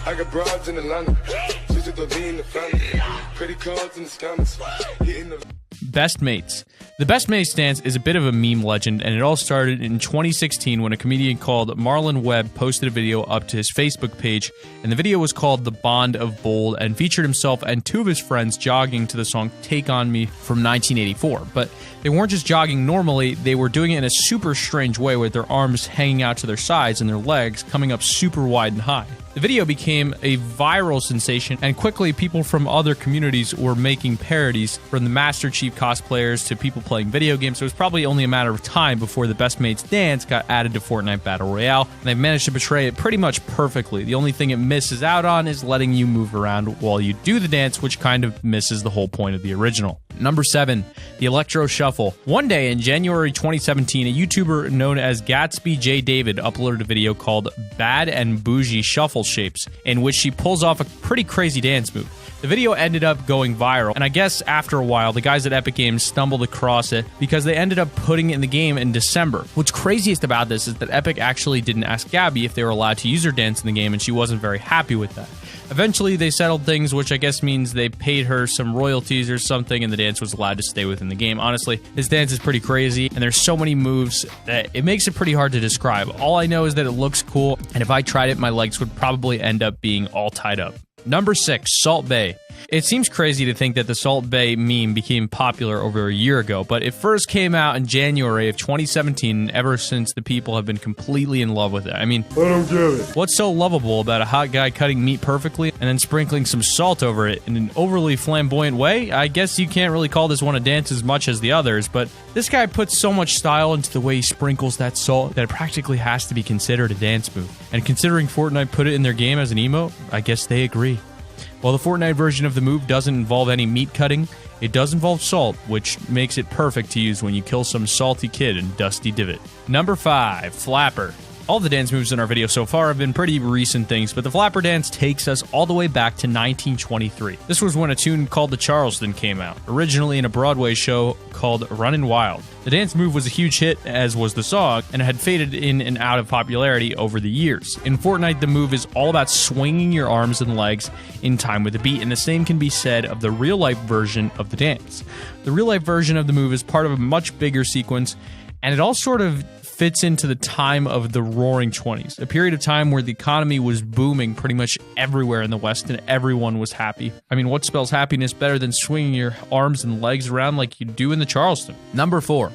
I got broads in Atlanta, just to be in the family, credit cards in the scammers, hitting the... Best Mates. The Best Mates dance is a bit of a meme legend, and it all started in 2016 when a comedian called Marlon Webb posted a video up to his Facebook page, and the video was called The Bond of Bold and featured himself and two of his friends jogging to the song Take On Me from 1984. But they weren't just jogging normally, they were doing it in a super strange way with their arms hanging out to their sides and their legs coming up super wide and high. The video became a viral sensation, and quickly people from other communities were making parodies, from the Master Chief cosplayers to people playing video games. So it was probably only a matter of time before the Best Mates dance got added to Fortnite Battle Royale, and they've managed to portray it pretty much perfectly. The only thing it misses out on is letting you move around while you do the dance, which kind of misses the whole point of the original. Number 7, the Electro Shuffle. One day in January 2017, a YouTuber known as Gatsby J. David uploaded a video called Bad and Bougie Shuffle Shapes, in which she pulls off a pretty crazy dance move. The video ended up going viral, and I guess after a while, the guys at Epic Games stumbled across it because they ended up putting it in the game in December. What's craziest about this is that Epic actually didn't ask Gabby if they were allowed to use her dance in the game, and she wasn't very happy with that. Eventually, they settled things, which I guess means they paid her some royalties or something, and the dance was allowed to stay within the game. Honestly, this dance is pretty crazy, and there's so many moves that it makes it pretty hard to describe. All I know is that it looks cool, and if I tried it, my legs would probably end up being all tied up. Number 6, Salt Bae. It seems crazy to think that the Salt Bae meme became popular over a year ago, but it first came out in January of 2017, and ever since the people have been completely in love with it. I mean, I don't get it. What's so lovable about a hot guy cutting meat perfectly and then sprinkling some salt over it in an overly flamboyant way? I guess you can't really call this one a dance as much as the others, but this guy puts so much style into the way he sprinkles that salt that it practically has to be considered a dance move. And considering Fortnite put it in their game as an emote, I guess they agree. While the Fortnite version of the move doesn't involve any meat cutting, it does involve salt, which makes it perfect to use when you kill some salty kid in Dusty Divot. Number 5, Flapper. All the dance moves in our video so far have been pretty recent things, but the Flapper dance takes us all the way back to 1923. This was when a tune called The Charleston came out, originally in a Broadway show called Runnin' Wild. The dance move was a huge hit, as was the song, and it had faded in and out of popularity over the years. In Fortnite, the move is all about swinging your arms and legs in time with the beat, and the same can be said of the real-life version of the dance. The real-life version of the move is part of a much bigger sequence, and it all sort of fits into the time of the Roaring 20s, a period of time where the economy was booming pretty much everywhere in the West and everyone was happy. I mean, what spells happiness better than swinging your arms and legs around like you do in the Charleston? Number 4,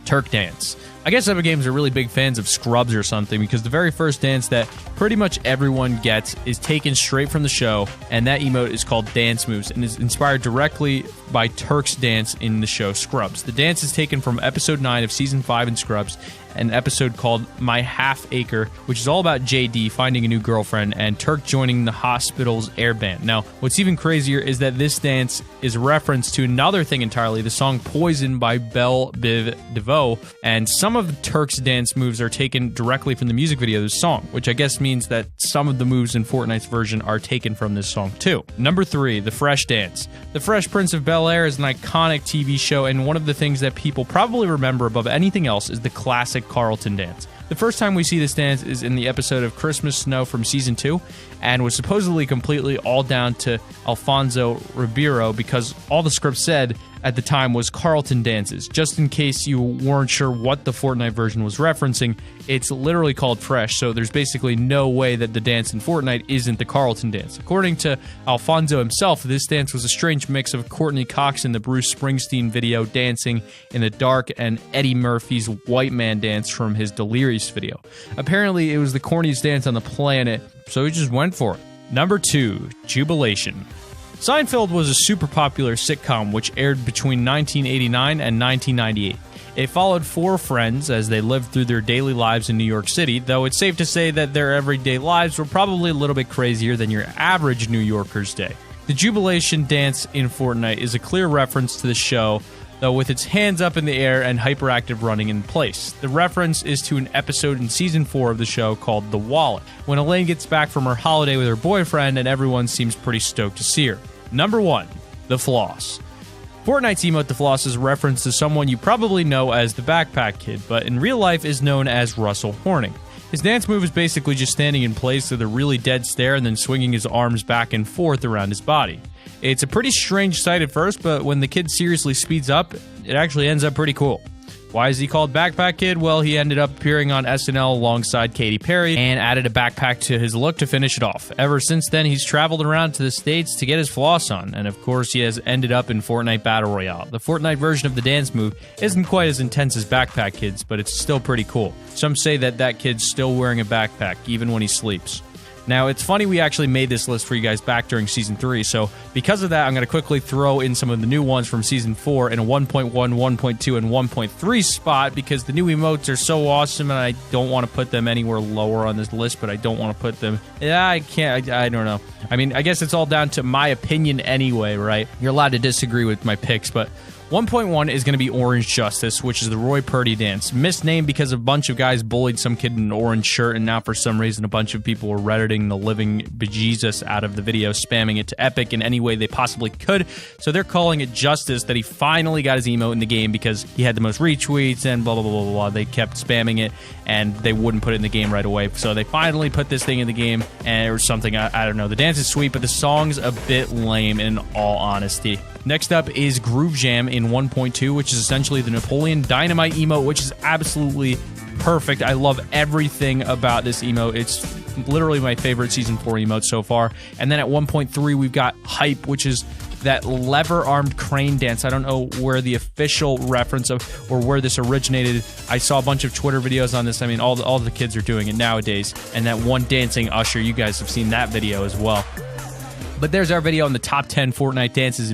Turk Dance. I guess Epic Games are really big fans of Scrubs or something, because the very first dance that pretty much everyone gets is taken straight from the show, and that emote is called Dance Moves and is inspired directly by Turk's dance in the show Scrubs. The dance is taken from episode 9 of season 5 in Scrubs, an episode called My Half Acre, which is all about JD finding a new girlfriend and Turk joining the hospital's air band. Now, what's even crazier is that this dance is a reference to another thing entirely, the song Poison by Belle Biv DeVoe, and some of Turk's dance moves are taken directly from the music video of this song, which I guess means that some of the moves in Fortnite's version are taken from this song too. Number 3, The Fresh Dance. The Fresh Prince of Bel-Air is an iconic TV show, and one of the things that people probably remember above anything else is the classic Carlton dance. The first time we see this dance is in the episode of Christmas Snow from Season 2, and was supposedly completely all down to Alfonso Ribeiro, because all the script said at the time was Carlton dances. Just in case you weren't sure what the Fortnite version was referencing, it's literally called Fresh, so there's basically no way that the dance in Fortnite isn't the Carlton dance. According to Alfonso himself, this dance was a strange mix of Courtney Cox in the Bruce Springsteen video dancing in the dark and Eddie Murphy's White Man dance from his Delirious video. Apparently, it was the corniest dance on the planet, so he just went for it. Number 2, Jubilation. Seinfeld was a super popular sitcom which aired between 1989 and 1998. It followed 4 friends as they lived through their daily lives in New York City, though it's safe to say that their everyday lives were probably a little bit crazier than your average New Yorker's day. The Jubilation dance in Fortnite is a clear reference to the show, though with its hands up in the air and hyperactive running in place. The reference is to an episode in Season 4 of the show called The Wallet, when Elaine gets back from her holiday with her boyfriend and everyone seems pretty stoked to see her. Number 1, The Floss. Fortnite's emote The Floss is a reference to someone you probably know as the Backpack Kid, but in real life is known as Russell Horning. His dance move is basically just standing in place with a really dead stare and then swinging his arms back and forth around his body. It's a pretty strange sight at first, but when the kid seriously speeds up, it actually ends up pretty cool. Why is he called Backpack Kid? Well, he ended up appearing on SNL alongside Katy Perry and added a backpack to his look to finish it off. Ever since then, he's traveled around to the States to get his floss on, and of course, he has ended up in Fortnite Battle Royale. The Fortnite version of the dance move isn't quite as intense as Backpack Kid's, but it's still pretty cool. Some say that kid's still wearing a backpack, even when he sleeps. Now, it's funny we actually made this list for you guys back during Season 3, so because of that, I'm going to quickly throw in some of the new ones from Season 4 in a 1.1, 1.2, and 1.3 spot, because the new emotes are so awesome, and I don't want to put them anywhere lower on this list, but I don't want to put them... Yeah, I can't... I don't know. I mean, I guess it's all down to my opinion anyway, right? You're allowed to disagree with my picks, but... 1.1 is going to be Orange Justice, which is the Roy Purdy dance. Misnamed because a bunch of guys bullied some kid in an orange shirt, and now for some reason a bunch of people were redditing the living bejesus out of the video, spamming it to Epic in any way they possibly could. So they're calling it Justice that he finally got his emote in the game because he had the most retweets and blah, blah, blah, blah, blah. They kept spamming it, and they wouldn't put it in the game right away. So they finally put this thing in the game, and it was something, I don't know. The dance is sweet, but the song's a bit lame in all honesty. Next up is Groove Jam in 1.2, which is essentially the Napoleon Dynamite emote, which is absolutely perfect. I love everything about this emote. It's literally my favorite Season 4 emote so far. And then at 1.3, we've got Hype, which is that lever-armed crane dance. I don't know where the official reference of or where this originated. I saw a bunch of Twitter videos on this. I mean, all the kids are doing it nowadays. And that one dancing Usher, you guys have seen that video as well. But there's our video on the top 10 Fortnite dances.